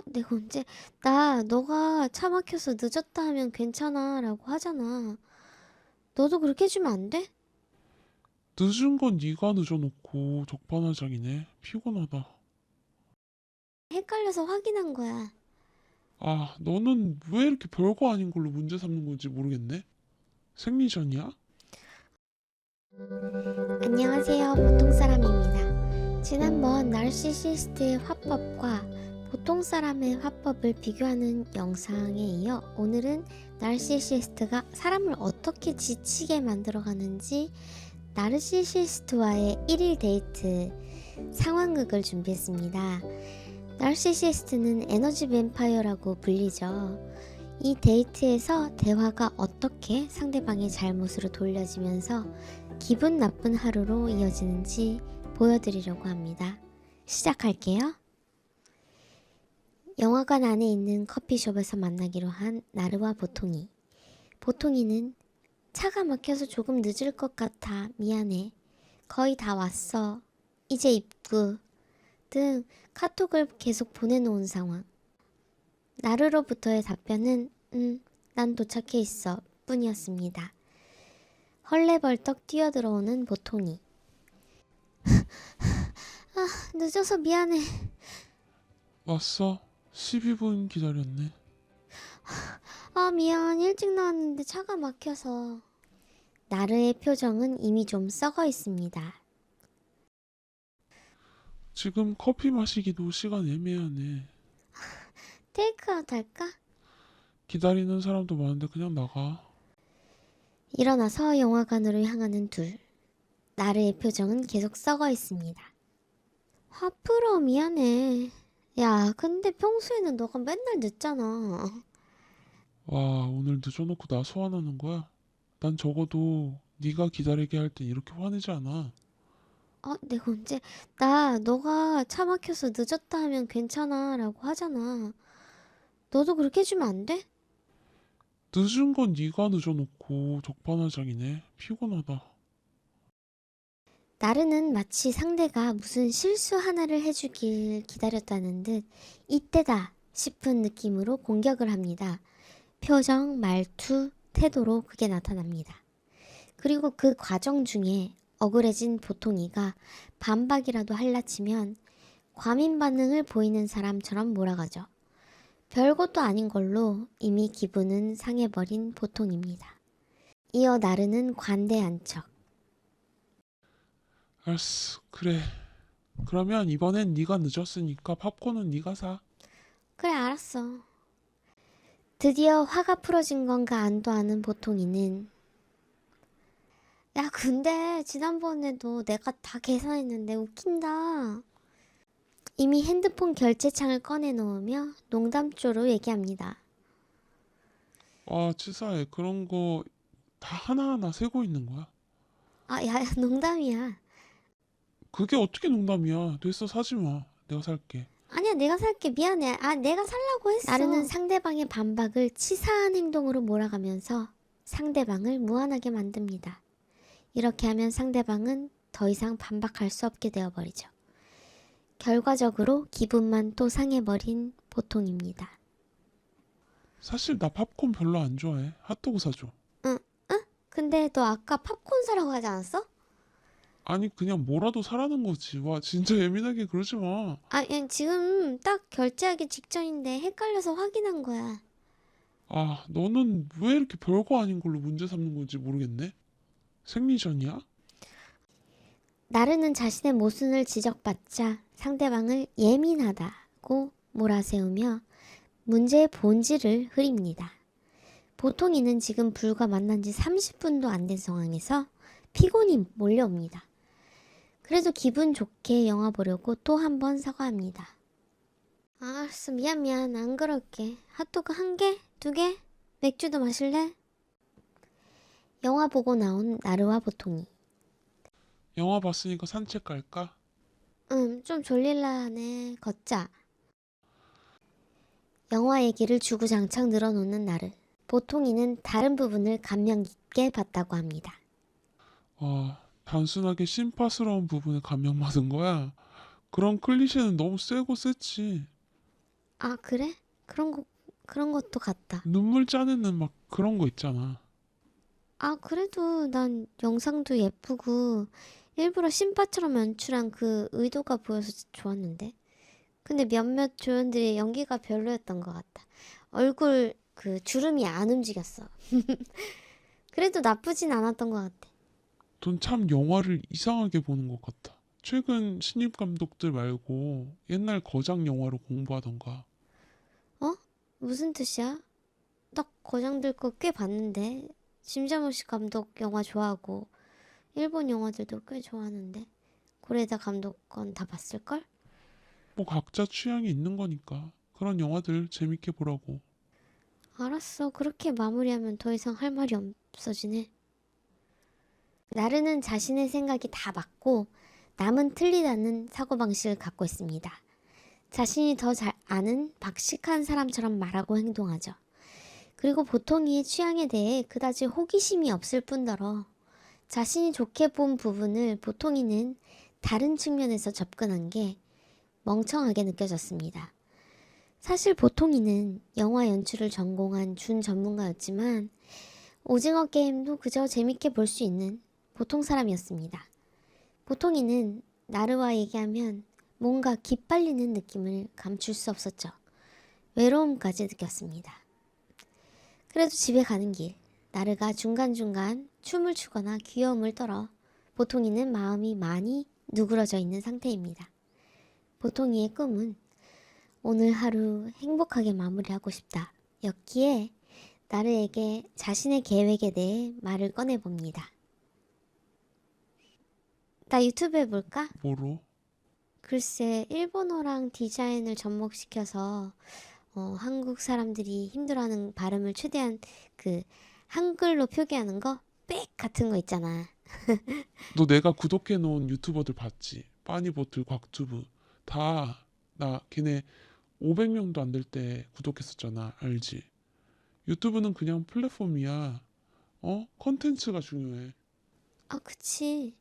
내가 언제, 너가 차 막혀서 늦었다 하면 괜찮아 라고 하잖아. 너도 그렇게 해주면 안 돼? 늦은 건 네가 늦어놓고 적반하장이네. 피곤하다. 헷갈려서 확인한 거야. 아, 너는 왜 이렇게 별거 아닌 걸로 문제 삼는 건지 모르겠네. 생리전이야? 안녕하세요, 보통사람입니다. 지난번 나르시시스트의 화법과 보통사람의 화법을 비교하는 영상에 이어 오늘은 나르시시스트가 사람을 어떻게 지치게 만들어가는지 나르시시스트와의 1일 데이트 상황극을 준비했습니다. 나르시시스트는 에너지 뱀파이어라고 불리죠. 이 데이트에서 대화가 어떻게 상대방의 잘못으로 돌려지면서 기분 나쁜 하루로 이어지는지 보여드리려고 합니다. 시작할게요. 영화관 안에 있는 커피숍에서 만나기로 한 나르와 보통이. 보통이는 차가 막혀서 조금 늦을 것 같아. 미안해. 거의 다 왔어. 이제 입구. 등 카톡을 계속 보내놓은 상황. 나르로부터의 답변은 난 도착해 있어 뿐이었습니다. 헐레벌떡 뛰어들어오는 보통이. 늦어서 미안해. 왔어? 12분 기다렸네. 미안. 일찍 나왔는데 차가 막혀서. 나르의 표정은 이미 좀 썩어 있습니다. 지금 커피 마시기도 시간 애매하네. 테이크아웃 할까? 기다리는 사람도 많은데 그냥 나가. 일어나서 영화관으로 향하는 둘. 나르의 표정은 계속 썩어 있습니다. 화 풀어. 미안해. 야, 근데 평소에는 너가 맨날 늦잖아. 와, 오늘 늦어놓고 나 소환하는 거야? 난 적어도 네가 기다리게 할 땐 이렇게 화내지 않아. 내가 언제, 너가 차 막혀서 늦었다 하면 괜찮아 라고 하잖아. 너도 그렇게 해주면 안 돼? 늦은 건 네가 늦어놓고 적반하장이네. 피곤하다. 나르는 마치 상대가 무슨 실수 하나를 해주길 기다렸다는 듯 이때다 싶은 느낌으로 공격을 합니다. 표정, 말투, 태도로 그게 나타납니다. 그리고 그 과정 중에 억울해진 보통이가 반박이라도 할라치면 과민 반응을 보이는 사람처럼 몰아가죠. 별것도 아닌 걸로 이미 기분은 상해버린 보통입니다. 이어 나르는 관대한 척. 알았어, 그래. 그러면 이번엔 네가 늦었으니까 팝콘은 네가 사. 그래, 알았어. 드디어 화가 풀어진 건가 안도하는 보통이는 야, 근데 지난번에도 내가 다 계산했는데 웃긴다. 이미 핸드폰 결제창을 꺼내 놓으며 농담조로 얘기합니다. 아, 치사해. 그런 거 다 하나하나 세고 있는 거야. 야, 농담이야. 그게 어떻게 농담이야. 됐어, 사지 마. 내가 살게. 아니야, 내가 살게. 미안해. 내가 살라고 했어. 나르는 상대방의 반박을 치사한 행동으로 몰아가면서 상대방을 무안하게 만듭니다. 이렇게 하면 상대방은 더 이상 반박할 수 없게 되어버리죠. 결과적으로 기분만 또 상해버린 보통입니다. 사실 나 팝콘 별로 안 좋아해. 핫도그 사줘. 응? 근데 너 아까 팝콘 사라고 하지 않았어? 아니, 그냥 뭐라도 사라는 거지. 와, 진짜 예민하게 그러지 마. 그냥 지금 딱 결제하기 직전인데 헷갈려서 확인한 거야. 아, 너는 왜 이렇게 별거 아닌 걸로 문제 삼는 건지 모르겠네. 생리전이야? 나르는 자신의 모순을 지적받자 상대방을 예민하다고 몰아세우며 문제의 본질을 흐립니다. 보통이는 지금 불과 만난 지 30분도 안 된 상황에서 피곤이 몰려옵니다. 그래도 기분 좋게 영화 보려고 또 한 번 사과합니다. 알았어. 미안. 안 그럴게. 핫도그 한 개? 두 개? 맥주도 마실래? 영화 보고 나온 나르와 보통이. 영화 봤으니까 산책 갈까? 좀 졸릴라네. 걷자. 영화 얘기를 주구장창 늘어놓는 나르. 보통이는 다른 부분을 감명 깊게 봤다고 합니다. 아, 단순하게 심파스러운 부분에 감명받은 거야. 그런 클리셰는 너무 세고 셌지. 아, 그래? 그런 것도 같다. 눈물 짜내는 막 그런 거 있잖아. 아, 그래도 난 영상도 예쁘고 일부러 신바처럼 연출한 그 의도가 보여서 좋았는데. 근데 몇몇 조연들의 연기가 별로였던 것 같다. 얼굴 그 주름이 안 움직였어. 그래도 나쁘진 않았던 것 같아. 넌 참 영화를 이상하게 보는 것 같아. 최근 신입 감독들 말고 옛날 거장 영화로 공부하던가. 어? 무슨 뜻이야? 딱 거장들 거 꽤 봤는데. 심자모시 감독 영화 좋아하고 일본 영화들도 꽤 좋아하는데. 고레다 감독 건 다 봤을걸? 뭐 각자 취향이 있는 거니까 그런 영화들 재밌게 보라고. 알았어. 그렇게 마무리하면 더 이상 할 말이 없어지네. 나르는 자신의 생각이 다 맞고 남은 틀리다는 사고방식을 갖고 있습니다. 자신이 더 잘 아는 박식한 사람처럼 말하고 행동하죠. 그리고 보통의 취향에 대해 그다지 호기심이 없을 뿐더러 자신이 좋게 본 부분을 보통이는 다른 측면에서 접근한 게 멍청하게 느껴졌습니다. 사실 보통이는 영화 연출을 전공한 준 전문가였지만 오징어 게임도 그저 재밌게 볼 수 있는 보통 사람이었습니다. 보통이는 나르와 얘기하면 뭔가 기빨리는 느낌을 감출 수 없었죠. 외로움까지 느꼈습니다. 그래도 집에 가는 길, 나르가 중간중간 춤을 추거나 귀여움을 떨어 보통이는 마음이 많이 누그러져 있는 상태입니다. 보통이의 꿈은 오늘 하루 행복하게 마무리하고 싶다 였기에 나르에게 자신의 계획에 대해 말을 꺼내봅니다. 나 유튜브 해볼까? 뭐로? 글쎄, 일본어랑 디자인을 접목시켜서 한국 사람들이 힘들어하는 발음을 최대한 그 한글로 표기하는 거? 빽 같은 거 있잖아. 너 내가 구독해 놓은 유튜버들 봤지? 빠니보틀, 곽튜브 다 나 걔네 500명도 안 될 때 구독했었잖아. 알지? 유튜브는 그냥 플랫폼이야. 컨텐츠가 중요해. 아, 그치.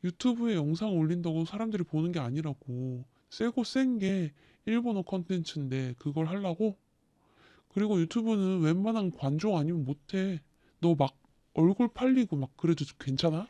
유튜브에 영상 올린다고 사람들이 보는 게 아니라고. 세고 센 게 일본어 컨텐츠인데 그걸 하려고? 그리고 유튜브는 웬만한 관종 아니면 못해. 너 막 얼굴 팔리고 막 그래도 괜찮아?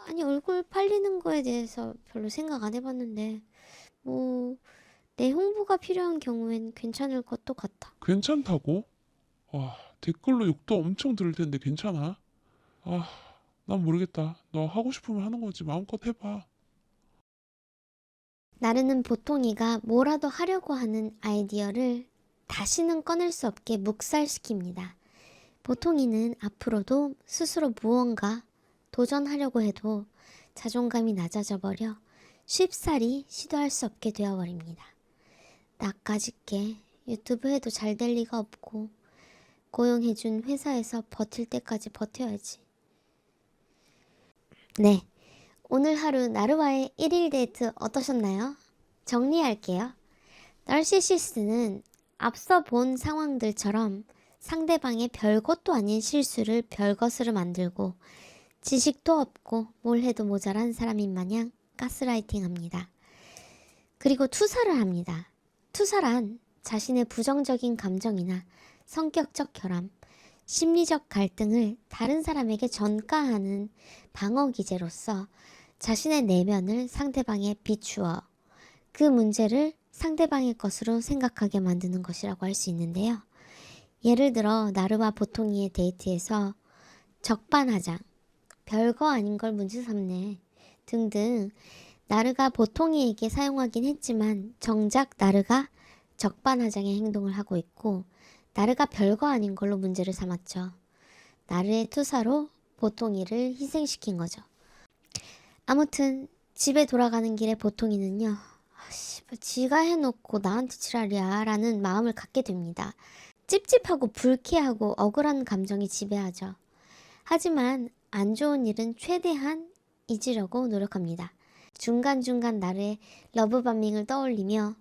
아니, 얼굴 팔리는 거에 대해서 별로 생각 안 해봤는데, 뭐, 내 홍보가 필요한 경우엔 괜찮을 것도 같아. 괜찮다고? 와, 댓글로 욕도 엄청 들을 텐데 괜찮아? 아, 난 모르겠다. 너 하고 싶으면 하는 거지. 마음껏 해봐. 나르는 보통이가 뭐라도 하려고 하는 아이디어를 다시는 꺼낼 수 없게 묵살시킵니다. 보통이는 앞으로도 스스로 무언가 도전하려고 해도 자존감이 낮아져 버려 쉽사리 시도할 수 없게 되어버립니다. 나까짓게 유튜브 해도 잘 될 리가 없고 고용해준 회사에서 버틸 때까지 버텨야지. 네, 오늘 하루 나르와의 1일 데이트 어떠셨나요? 정리할게요. narcissist는 앞서 본 상황들처럼 상대방의 별것도 아닌 실수를 별것으로 만들고 지식도 없고 뭘 해도 모자란 사람인 마냥 가스라이팅 합니다. 그리고 투사를 합니다. 투사란 자신의 부정적인 감정이나 성격적 결함, 심리적 갈등을 다른 사람에게 전가하는 방어 기제로서 자신의 내면을 상대방에 비추어 그 문제를 상대방의 것으로 생각하게 만드는 것이라고 할 수 있는데요. 예를 들어 나르와 보통이의 데이트에서 적반하장, 별거 아닌 걸 문제 삼네 등등 나르가 보통이에게 사용하긴 했지만 정작 나르가 적반하장의 행동을 하고 있고 나르가 별거 아닌 걸로 문제를 삼았죠. 나르의 투사로 보통이를 희생시킨 거죠. 아무튼 집에 돌아가는 길에 보통이는요. 지가 해놓고 나한테 지랄이야 라는 마음을 갖게 됩니다. 찝찝하고 불쾌하고 억울한 감정이 지배하죠. 하지만 안 좋은 일은 최대한 잊으려고 노력합니다. 중간중간 나르의 러브밤밍을 떠올리며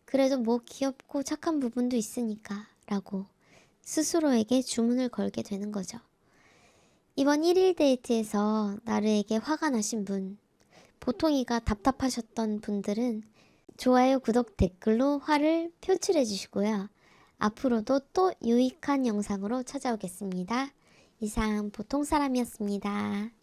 그래도 뭐 귀엽고 착한 부분도 있으니까 라고 스스로에게 주문을 걸게 되는 거죠. 이번 1일 데이트에서 나르에게 화가 나신 분, 보통이가 답답하셨던 분들은 좋아요, 구독, 댓글로 화를 표출해 주시고요. 앞으로도 또 유익한 영상으로 찾아오겠습니다. 이상 보통 사람이었습니다.